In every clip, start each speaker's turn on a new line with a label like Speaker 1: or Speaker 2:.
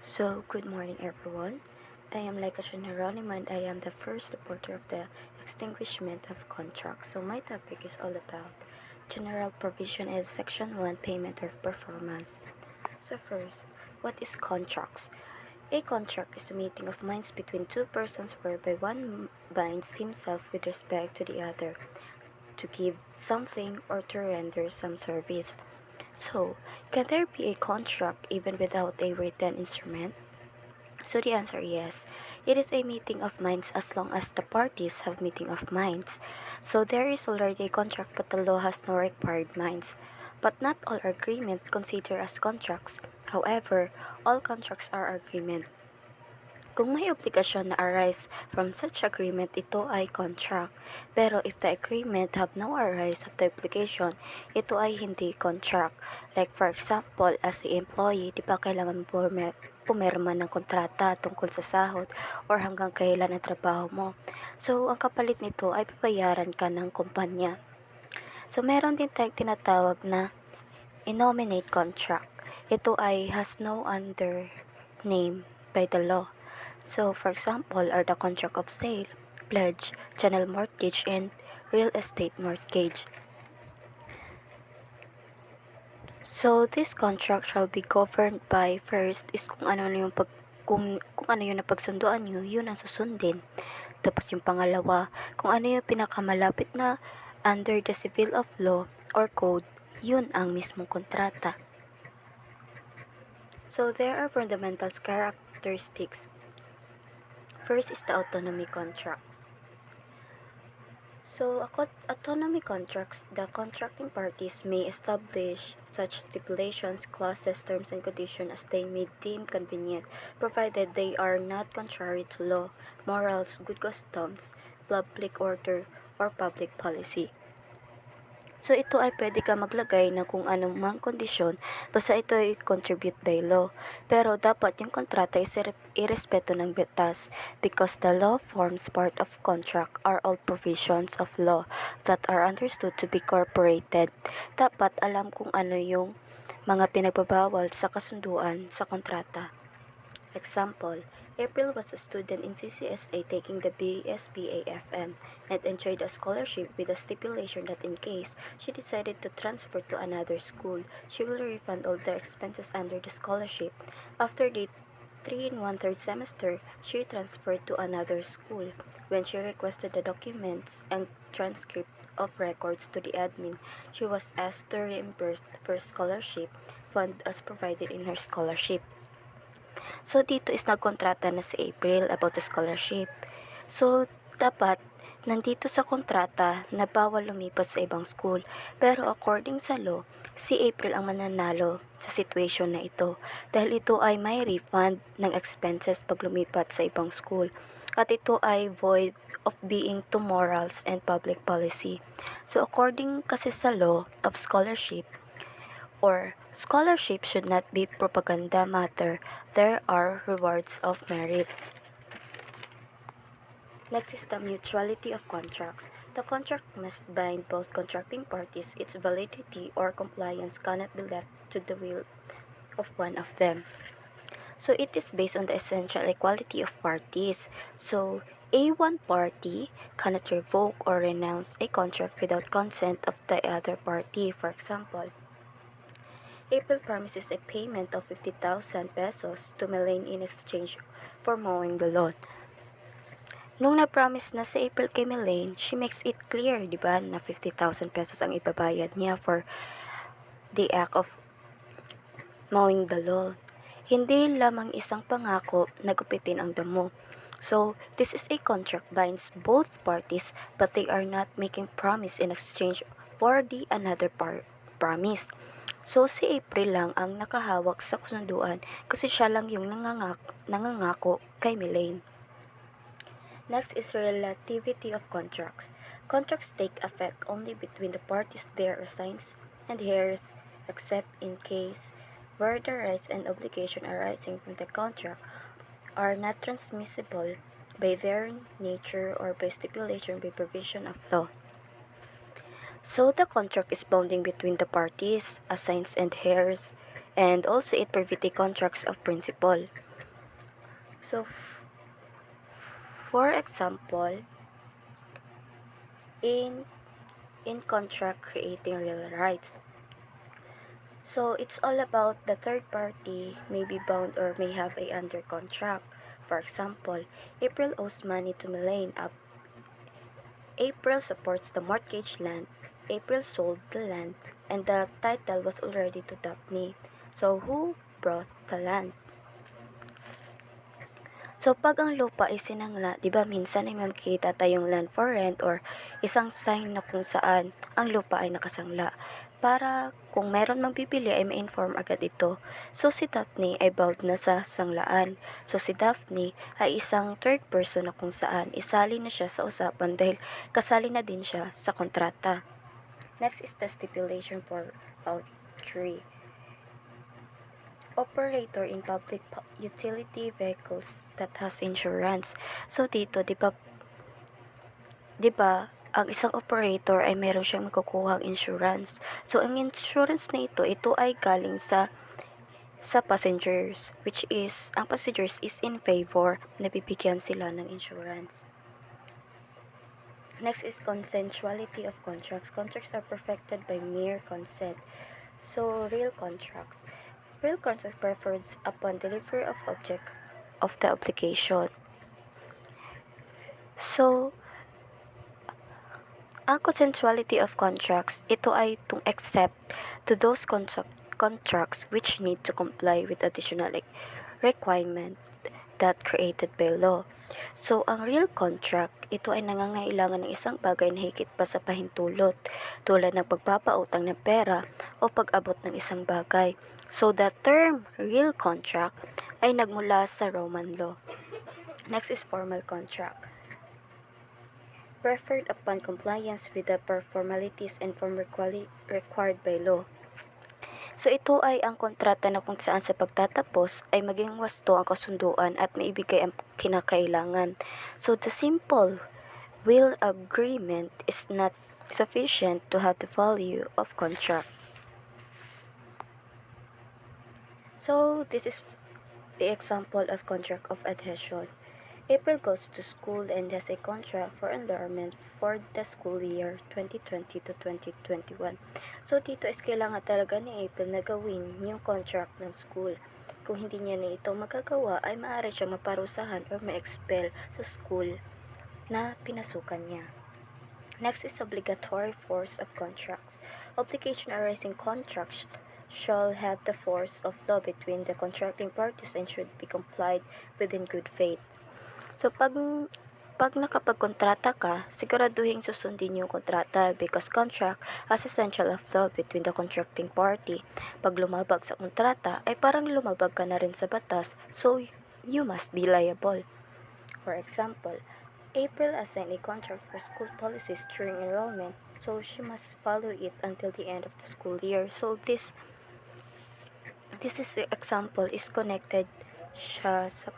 Speaker 1: Good morning everyone. I am Laika Geronimo and I am the first reporter of the extinguishment of contracts. So my topic is all about general provision and Section 1 payment of performance. So first, what is contracts? A contract is a meeting of minds between two persons whereby one binds himself with respect to the other to give something or to render some service. So, can there be a contract even without a written instrument? So the answer is yes. It is a meeting of minds as long as the parties have meeting of minds. So there is already a contract but the law has no required minds. But not all agreement considered as contracts. However, all contracts are agreement. Kung may obligasyon na arise from such agreement, ito ay contract. Pero if the agreement have no arise of the obligation, ito ay hindi contract. Like for example, as a employee, di ba kailangan pumirma ng kontrata tungkol sa sahod or hanggang kailan ang trabaho mo. So, ang kapalit nito ay papayaran ka ng kumpanya. So, meron din tayong tinatawag na innominate contract. Ito ay has no under name by the law. So, for example, are the contract of sale, pledge, channel mortgage, and real estate mortgage. So, this contract shall be governed by first is kung ano yung kung ano yung napagsunduan nyo, yun ang susundin. Tapos yung pangalawa, kung ano yung pinakamalapit na under the civil of law or code, yun ang mismong kontrata. So, there are fundamental characteristics. First is the autonomy contracts. So, autonomy contracts, the contracting parties may establish such stipulations, clauses, terms, and conditions as they may deem convenient, provided they are not contrary to law, morals, good customs, public order, or public policy. So, ito ay pwede ka maglagay na kung anong mang kondisyon basta ito ay contribute by law. Pero dapat yung kontrata ay irespeto ng batas because the law forms part of contract are all provisions of law that are understood to be incorporated. Dapat alam kung ano yung mga pinagbabawal sa kasunduan sa kontrata. Example, April was a student in CCSA taking the BSBAFM and enjoyed a scholarship with a stipulation that in case she decided to transfer to another school, she will refund all the expenses under the scholarship. After the 3 1/3 semester, she transferred to another school. When she requested the documents and transcript of records to the admin, she was asked to reimburse her scholarship fund as provided in her scholarship. So, dito is nagkontrata na si April about the scholarship. So, dapat, nandito sa kontrata na bawal lumipat sa ibang school. Pero according sa law, si April ang mananalo sa situation na ito. Dahil ito ay may refund ng expenses pag lumipat sa ibang school. At ito ay void of being to morals and public policy. So, according kasi sa law of scholarship, or scholarship should not be propaganda matter. There are rewards of merit. Next is the mutuality of contracts. The contract must bind both contracting parties. Its validity or compliance cannot be left to the will of one of them. So it is based on the essential equality of parties. So one party cannot revoke or renounce a contract without consent of the other party. For example, April promises a payment of 50,000 pesos to Melaine in exchange for mowing the lawn. Nung na-promise na si April kay Melaine, she makes it clear, di ba, na 50,000 pesos ang ibabayad niya for the act of mowing the lawn. Hindi lamang isang pangako na gupitin ang damo. So, this is a contract binds both parties but they are not making promise in exchange for the another promise. So, si April lang ang nakahawak sa kasunduan kasi siya lang yung nangangako kay Melaine. Next is relativity of contracts. Contracts take effect only between the parties there assigns and heirs, except in case where the rights and obligation arising from the contract are not transmissible by their nature or by stipulation by provision of law. So the contract is binding between the parties, assigns and heirs, and also it privity contracts of principle. So, for example, in contract creating real rights. So, it's all about the third party may be bound or may have a under contract. For example, April owes money to Melaine. April supports the mortgage land. April sold the land, and the title was already to Daphne. So, who brought the land? So, pag ang lupa ay sinangla, di ba minsan ay makikita tayong land for rent or isang sign na kung saan ang lupa ay nakasangla. Para kung meron mang bibili ay ma-inform agad ito. So, si Daphne ay bound na sa sanglaan. So, si Daphne ay isang third person na kung saan isali na siya sa usapan dahil kasali na din siya sa kontrata. Next is the stipulation for out 3. Operator in public utility vehicles that has insurance. So dito, 'di ba, ang isang operator ay meron siyang makukuhang insurance. So ang insurance na ito ay galing sa passengers, which is ang passengers is in favor na bibigyan sila ng insurance. Next is consensuality of contracts. Contracts are perfected by mere consent. So real contracts. Real contract refers upon delivery of object of the application. So, ang consensuality of contracts, ito ay to accept to those contracts which need to comply with additional requirement that created by law. So, ang real contract, ito ay nangangailangan ng isang bagay na higit pa sa pahintulot, tulad ng pagpapautang ng pera o pag-abot ng isang bagay. So, the term real contract ay nagmula sa Roman law. Next is formal contract. Preferred upon compliance with the formalities and form required by law. So ito ay ang kontrata na kung saan sa pagtatapos ay maging wasto ang kasunduan at maibigay ang kinakailangan. So the simple will agreement is not sufficient to have the value of contract. So this is the example of contract of adhesion. April goes to school and has a contract for enrollment for the school year 2020 to 2021. So, dito is kailangan talaga ni April na gawin yung contract ng school. Kung hindi niya na ito magagawa, ay maaari siya maparusahan or ma-expel sa school na pinasukan niya. Next is obligatory force of contracts. Obligation arising contracts shall have the force of law between the contracting parties and should be complied with in good faith. So, pag nakapagkontrata ka, siguraduhin susundin yung kontrata because contract as essential of law between the contracting party. Pag lumabag sa kontrata, ay parang lumabag ka na rin sa batas, so you must be liable. For example, April assigned a contract for school policies during enrollment, so she must follow it until the end of the school year. So this is the example is connected siya sa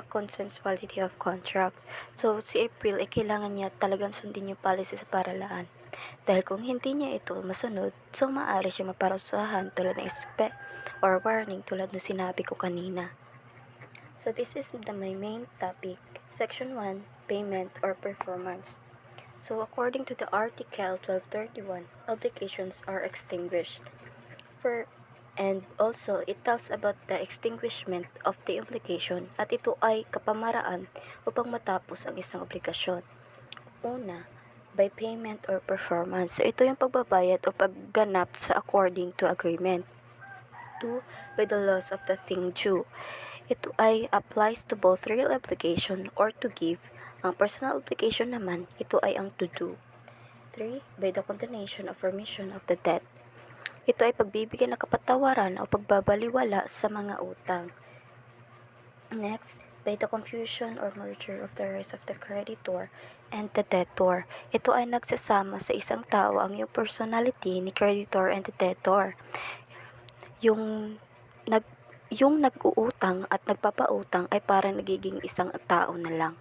Speaker 1: consensuality of contracts. So, si April ay kailangan niya talagang sundin yung policy sa paralaan. Dahil kung hindi niya ito masunod, so maaari siya maparusahan tulad ng expect or warning tulad ng sinabi ko kanina. So, this is my main topic. Section 1, Payment or Performance. So, according to the Article 1231, obligations are extinguished. And also, it tells about the extinguishment of the obligation at ito ay kapamaraan upang matapos ang isang obligasyon. Una, by payment or performance. So, ito yung pagbabayad o pagganap sa according to agreement. 2, by the loss of the thing due. Ito ay applies to both real obligation or to give. Ang personal obligation naman, ito ay ang to do. 3, by the condonation of remission of the debt. Ito ay pagbibigyan ng kapatawaran o pagbabaliwala sa mga utang. Next, by the confusion or merger of the rights of the creditor and the debtor. Ito ay nagsasama sa isang tao ang yung personality ni creditor and the debtor. Yung nag-uutang at nagpapautang ay parang nagiging isang tao na lang.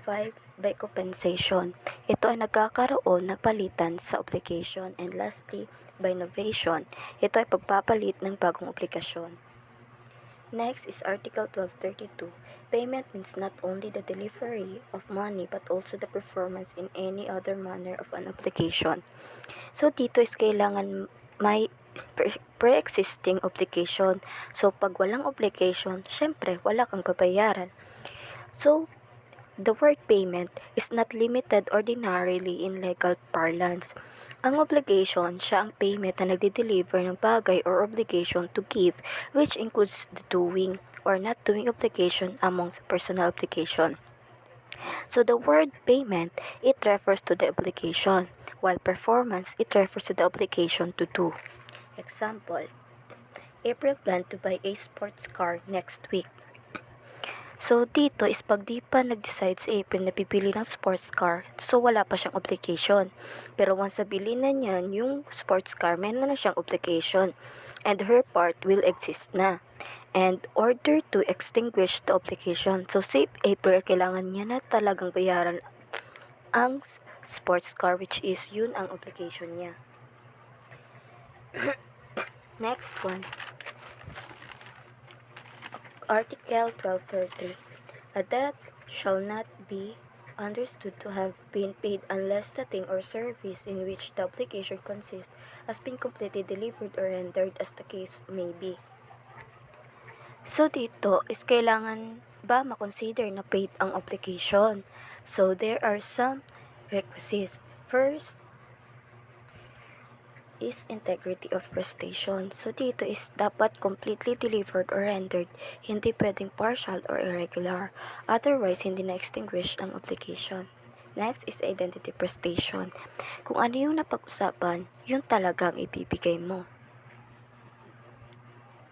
Speaker 1: 5, by compensation. Ito ay nagkakaroon ng palitan sa obligation. And lastly, by novation. Ito ay pagpapalit ng bagong obligasyon. Next is Article 1232. Payment means not only the delivery of money but also the performance in any other manner of an obligation. So dito is kailangan may pre-existing obligation. So pag walang obligation, syempre wala kang babayaran. So the word payment is not limited ordinarily in legal parlance. Ang obligation, siya ang payment na nagde-deliver ng bagay or obligation to give, which includes the doing or not doing obligation among personal obligation. So the word payment, it refers to the obligation, while performance, it refers to the obligation to do. Example, April planned to buy a sports car next week. So, dito is pag di pa nag-decide si April na bibili ng sports car, so wala pa siyang obligation. Pero once nabili na niyan yung sports car, meron na siyang obligation. And her part will exist na. And order to extinguish the obligation. So, si April, kailangan niya na talagang bayaran ang sports car, which is yun ang obligation niya. Next one. Article 1230. A debt shall not be understood to have been paid unless the thing or service in which the obligation consists has been completely delivered or rendered as the case may be. So dito is kailangan ba makonsider na paid ang obligation? So there are some requisites. First is integrity of prestation. So dito is dapat completely delivered or rendered, hindi pwedeng partial or irregular. Otherwise, hindi na-extinguish ang obligation. Next is identity prestation. Kung ano yung napag-usapan, yun talagang ibibigay mo.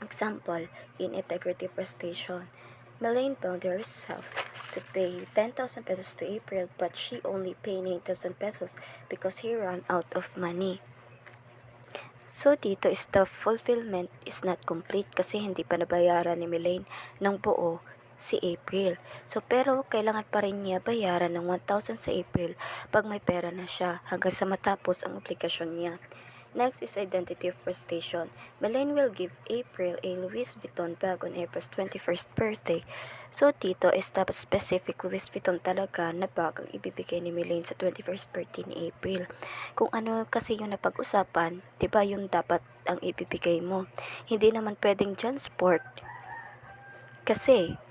Speaker 1: Example, in integrity prestation, Melaine bound herself to pay 10,000 pesos to April but she only paid 9,000 pesos because he ran out of money. So dito is the fulfillment is not complete kasi hindi pa nabayaran ni Melaine ng buo si April. So pero kailangan pa rin niya bayaran ng 1,000 sa April pag may pera na siya hanggang sa matapos ang obligasyon niya. Next is identity of prestation. Melaine will give April a Louis Vuitton bag on April's 21st birthday. So dito is dapat specific Louis Vuitton talaga na bag ang ibibigay ni Melaine sa 21st birthday ni April. Kung ano kasi yung napag-usapan, diba yung dapat ang ibibigay mo. Hindi naman pwedeng Jansport. Kasi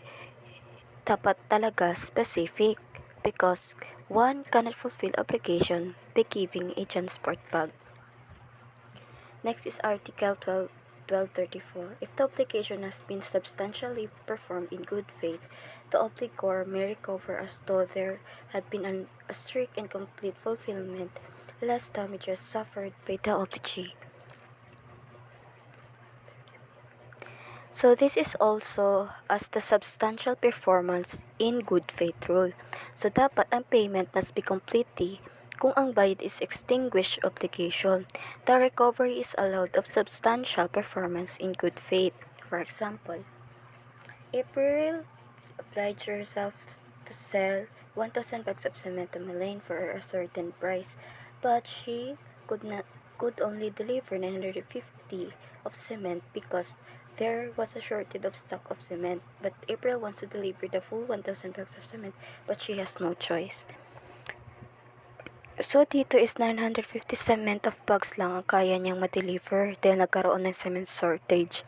Speaker 1: dapat talaga specific because one cannot fulfill obligation by giving a Jansport bag. Next is Article 1234. If the obligation has been substantially performed in good faith, the obligor may recover as though there had been a strict and complete fulfillment, less damages suffered by the obligee. So this is also as the substantial performance in good faith rule. So dapat ang payment must be completely kung ang bayad is extinguished obligation. The recovery is allowed of substantial performance in good faith. For example, April obliged herself to sell 1,000 bags of cement to Melaine for a certain price, but she could only deliver 950 of cement because there was a shortage of stock of cement. But April wants to deliver the full 1,000 bags of cement, but she has no choice. So dito is 950 cement of bags lang ang kaya niyang ma-deliver dahil nagkaroon ng cement shortage.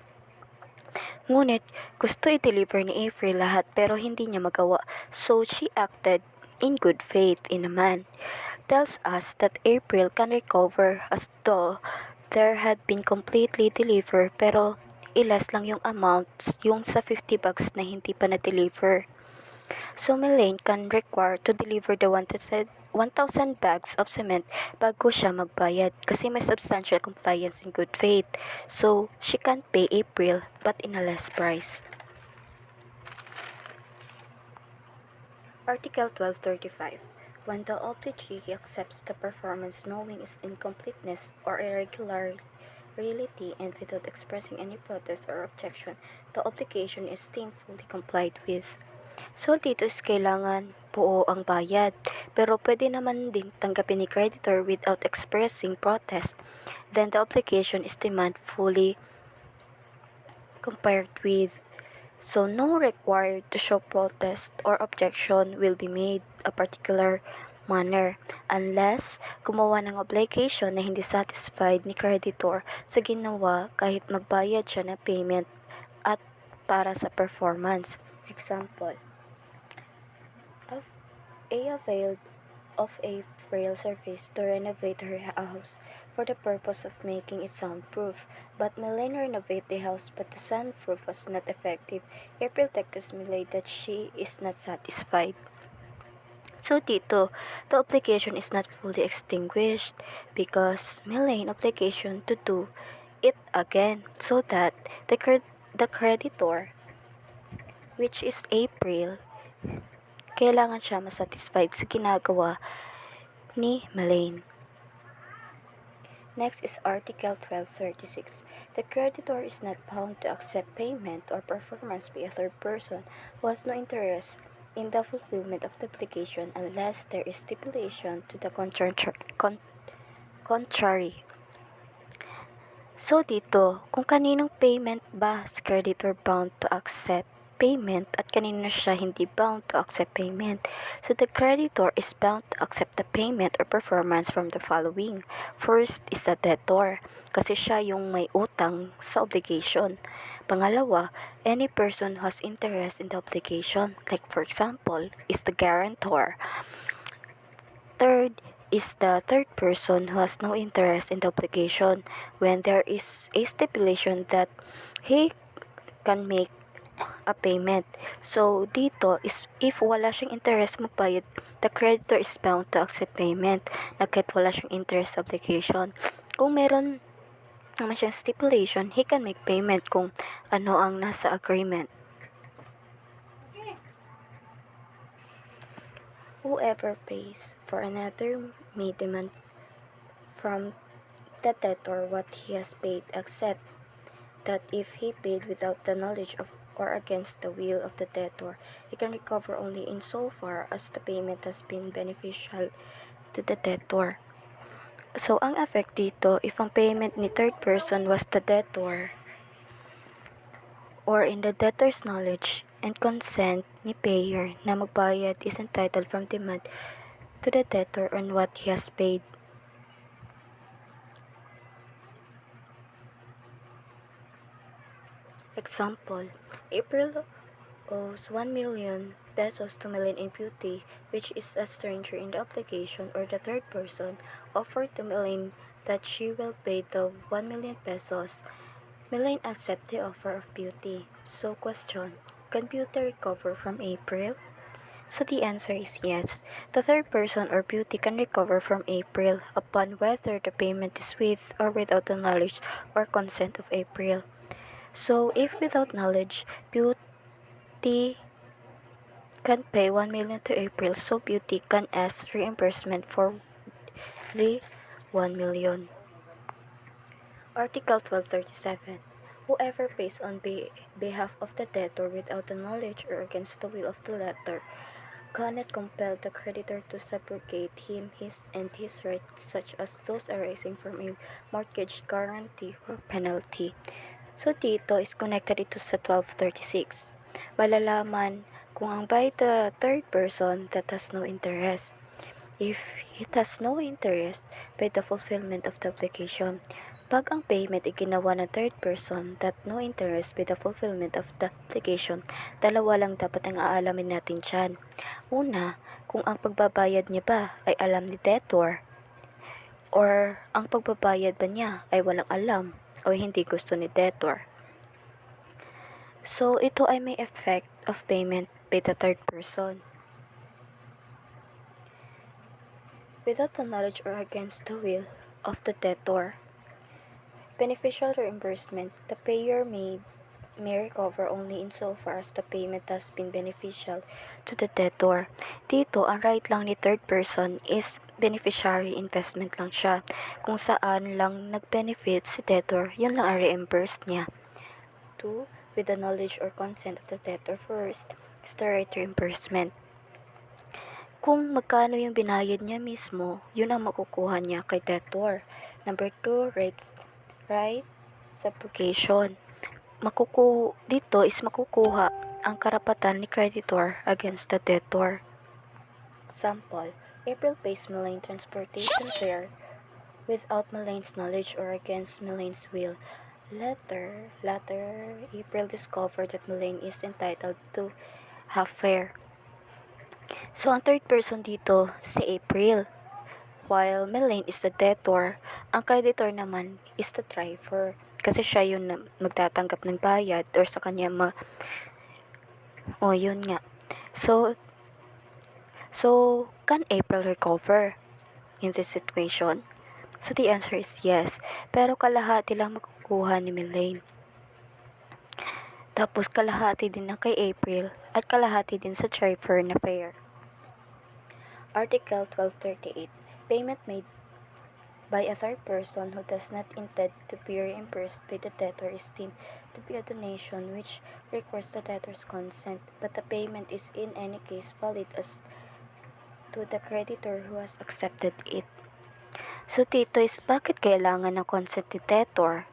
Speaker 1: Ngunit gusto i-deliver ni April lahat pero hindi niya magawa, so she acted in good faith in a man. Tells us that April can recover as though there had been completely delivered pero ilas lang yung amount yung sa 50 bags na hindi pa na-deliver. So Melaine can require to deliver the 1,000 bags of cement bago siya magbayad kasi may substantial compliance in good faith. So she can pay April but in a less price. Article 1235. When the obligee accepts the performance knowing its incompleteness or irregularity and without expressing any protest or objection, the obligation is deemed fully complied with. So dito is kailangan buo ang bayad, pero pwede naman din tanggapin ni creditor without expressing protest. Then the obligation is demand fully complied with. So no required to show protest or objection will be made a particular manner unless gumawa ng obligation na hindi satisfied ni creditor sa ginawa kahit magbayad siya ng payment at para sa performance. Example, A availed of a frail service to renovate her house for the purpose of making it soundproof, but Milene renovated the house but the soundproof was not effective. April texts Milene that she is not satisfied. So dito, the obligation is not fully extinguished because Milene obligation to do it again so that the creditor, which is April, kailangan siya masatisfied sa ginagawa ni Milene. Next is Article 1236. The creditor is not bound to accept payment or performance by a third person who has no interest in the fulfillment of the obligation unless there is stipulation to the contrary. So dito, kung kaninong payment ba si creditor bound to accept payment at kanino siya hindi bound to accept payment. So the creditor is bound to accept the payment or performance from the following. First is the debtor, kasi siya yung may utang sa obligation. Pangalawa, any person who has interest in the obligation, like for example, is the guarantor. Third is the third person who has no interest in the obligation when there is a stipulation that he can make a payment. So, dito is if wala siyang interest magbayad, the creditor is bound to accept payment na kahit wala siyang interest obligation. Kung meron naman siyang stipulation, he can make payment kung ano ang nasa agreement. Whoever pays for another may demand from the debtor what he has paid, except that if he paid without the knowledge of or against the will of the debtor, he can recover only insofar as the payment has been beneficial to the debtor. So, ang effect dito, if ang payment ni third person was the debtor or in the debtor's knowledge and consent ni payer na magbayad is entitled from demand to the debtor on what he has paid. Example, April owes 1 million pesos to Milene in beauty, which is a stranger in the obligation, or the third person offered to Milene that she will pay the 1 million pesos. Milene accepts the offer of beauty. So question, can beauty recover from April? So the answer is yes. The third person or beauty can recover from April upon whether the payment is with or without the knowledge or consent of April. So, if without knowledge, Beauty can pay 1 million to April, so Beauty can ask reimbursement for the 1 million. Article 1237. Whoever pays on behalf of the debtor without the knowledge or against the will of the latter cannot compel the creditor to subrogate him, his rights, such as those arising from a mortgage guarantee or penalty. So, dito is connected ito sa 1236. Malalaman kung ang by the third person that has no interest. If it has no interest by the fulfillment of the obligation, pag ang payment ay ginawa ng third person that no interest by the fulfillment of the obligation, dalawa lang dapat ang aalamin natin dyan. Una, kung ang pagbabayad niya ba ay alam ni debtor, or ang pagbabayad ba niya ay walang alam o hindi gusto ni debtor. So, ito ay may effect of payment by the third person. Without the knowledge or against the will of the debtor, beneficial reimbursement, the payer may recover only insofar as the payment has been beneficial to the debtor. Dito, ang right lang ni third person is beneficiary investment lang siya. Kung saan lang nag-benefit si debtor, yun lang ang reimbursed niya. 2. With the knowledge or consent of the debtor first, is the right reimbursement. Kung magkano yung binayad niya mismo, yun ang makukuha niya kay debtor. Number 2, right subrogation. dito is makukuha ang karapatan ni creditor against the debtor. Example, April pays Melaine transportation fare without Melaine's knowledge or against Melaine's will. Later, April discovered that Melaine is entitled to half fare. So, ang third person dito, si April. While Melaine is the debtor, ang creditor naman is the driver. Kasi siya yung magtatanggap ng bayad or sa kanya yun nga. So, can April recover in this situation? So, the answer is yes. Pero kalahati lang makukuha ni Melaine. Tapos, kalahati din ang kay April at kalahati din sa driver na fare. Article 1238. Payment made by a third person who does not intend to be reimbursed by the debtor is deemed to be a donation which requires the debtor's consent, but the payment is in any case valid as to the creditor who has accepted it. So dito is bakit kailangan ng consent ni debtor?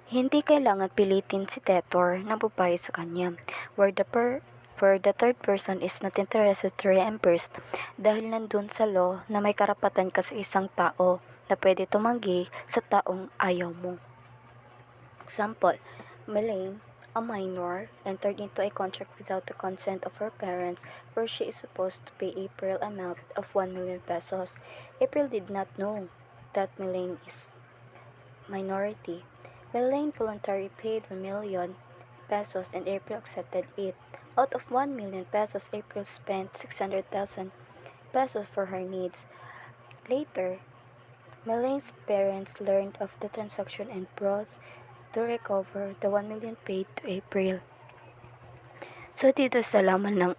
Speaker 1: Hindi kailangan pilitin si debtor na babayad sa kanya, where the third person is not interested to reimburse dahil nandun sa law na may karapatan ka sa isang tao na pwede tumanggi sa taong ayaw mo. Example, Melaine, a minor, entered into a contract without the consent of her parents where she is supposed to pay April amount of 1 million pesos. April did not know that Melaine is minority. Melaine voluntarily paid 1 million pesos and April accepted it. Out of 1 million pesos, April spent 600,000 pesos for her needs. Later, Melaine's parents learned of the transaction and brought to recover the 1 million paid to April. So dito sa laman ng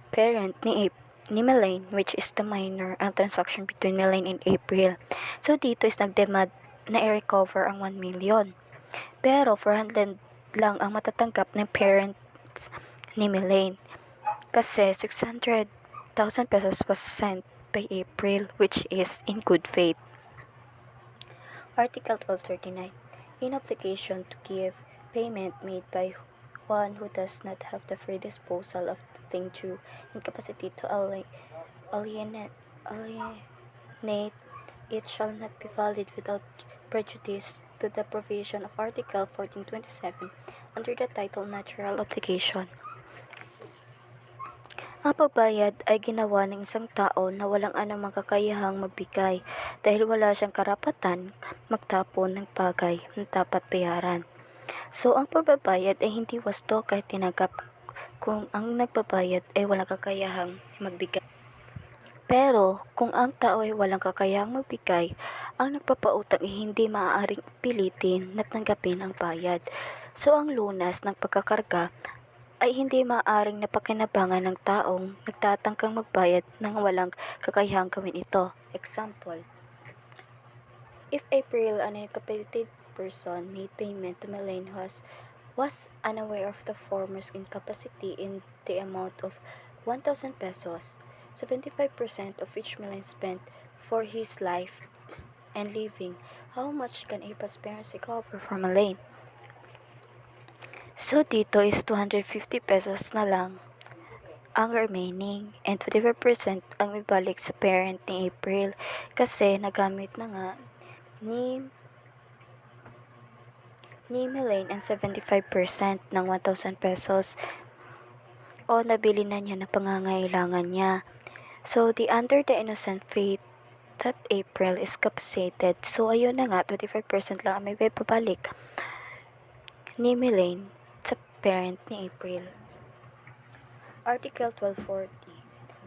Speaker 1: parent ni Melaine, which is the minor, ang transaction between Melaine and April. So dito is nagdemand na i-recover ang 1 million. Pero 400 lang ang matatanggap ng parents ni Melaine. Kasi 600,000 pesos was sent by April, which is in good faith. Article 1239. In application to give payment made by one who does not have the free disposal of the thing due incapacity to alienate, it shall not be valid without prejudice to the provision of Article 1427 under the title Natural Obligation. Ang pagbayad ay ginawa ng isang tao na walang anumang kakayahang magbigay dahil wala siyang karapatan magtapon ng bagay na dapat bayaran. So, ang pagbabayad ay hindi wasto kahit tinanggap kung ang nagbabayad ay walang kakayahang magbigay. Pero, kung ang tao ay walang kakayahang magbigay, ang nagpapautang ay hindi maaaring pilitin na tanggapin ang bayad. So, ang lunas ng pagkakarga ay hindi maaaring napakinabangan ng taong nagtatangkang magbayad nang walang kakayahang gawin ito. Example, if April, an incapacitated person, made payment to Melaine who was unaware of the former's incapacity in the amount of 1,000 pesos, 75% of which Melaine spent for his life and living, how much can April's parents recover from Melaine? So, dito is 250 pesos na lang ang remaining and 25% ang ibalik sa parent ni April kasi nagamit na nga ni Melaine ang 75% ng 1,000 pesos o nabili na niya na pangangailangan niya. So, under the innocent faith that April is capacitated. So, ayun na nga, 25% lang ang may pabalik ni Melaine sa parent ni April. Article 1240.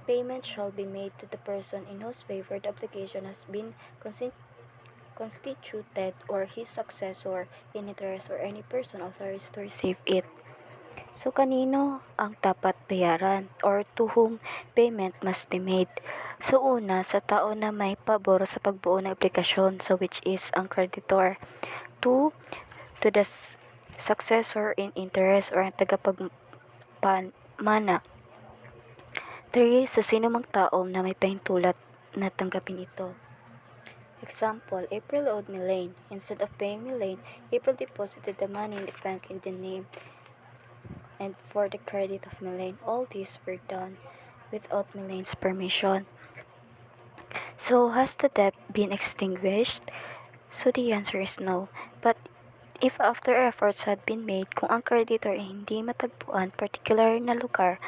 Speaker 1: Payment shall be made to the person in whose favor the obligation has been constituted or his successor in interest or any person authorized to receive it. So, kanino ang dapat bayaran or to whom payment must be made? So, una, sa tao na may pabor sa pagbuo ng aplikasyon, so which is ang creditor. 2, to the successor in interest or ang tagapagmana. 3, sa sino mang tao na may pahintulot na tanggapin ito. Example, April owed Elaine. Instead of paying Elaine, April deposited the money in the bank in the name and for the credit of Elaine. All these were done without Elaine's permission. So, has the debt been extinguished? So, the answer is no. But if after efforts had been made, kung ang creditor ay hindi matagpuan particular na lugar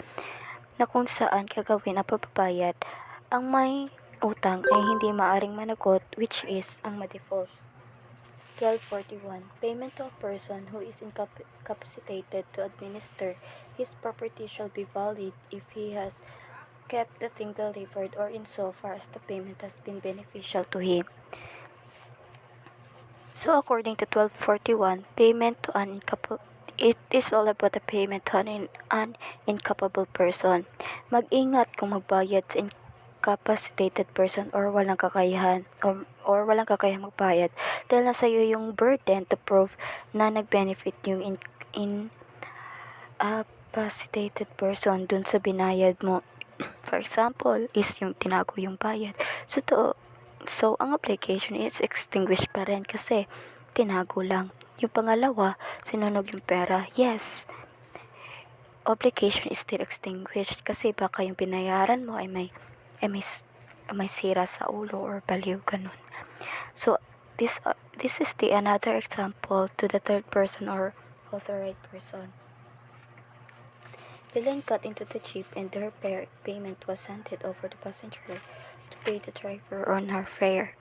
Speaker 1: na kung saan gagawin ang pagbabayad, ang may utang ay hindi maaring managot, which is ang ma-default. 1241. Payment to a person who is incapacitated to administer his property shall be valid if he has kept the thing delivered or insofar as the payment has been beneficial to him. So according to 1241, payment to it is all about the payment to an incapable person. Mag-ingat kung magbayad sa incapacitated person or walang kakayahan or walang kakayahang magbayad dahil nasa iyo yung burden to prove na nag-benefit yung incapacitated person dun sa binayad mo. For example, is yung tinago yung bayad. So, ang application is extinguished pa rin kasi tinago lang. Yung pangalawa, sinunog yung pera. Yes, obligation is still extinguished kasi baka yung binayaran mo ay may sira sa ulo or baliw, ganun. So, this is the another example to the third person or authorized person. Elaine got into the jeep and her payment was handed over the passenger to pay the driver on her fare.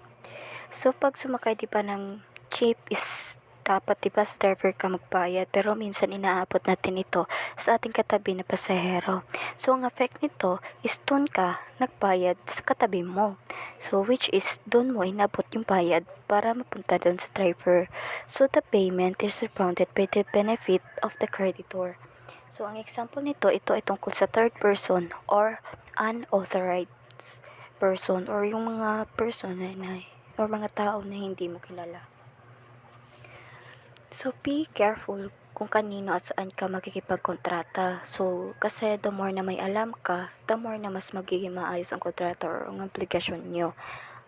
Speaker 1: So, pag sumakay diba ng jeep is dapat diba sa driver ka magbayad, pero minsan inaabot natin ito sa ating katabi na pasahero. So, ang effect nito is dun ka nagbayad sa katabi mo. So, which is dun mo inabot yung bayad para mapunta dun sa driver. So, the payment is rebounded by the benefit of the creditor. So, ang example nito, ito ay tungkol sa third person or unauthorized person or yung mga person or mga tao na hindi mo kilala. So, be careful kung kanino at saan ka makikipagkontrata. So, kasi the more na may alam ka, the more na mas magiging maayos ang kontrata or ang obligasyon nyo.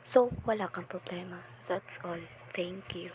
Speaker 1: So, wala kang problema. That's all. Thank you.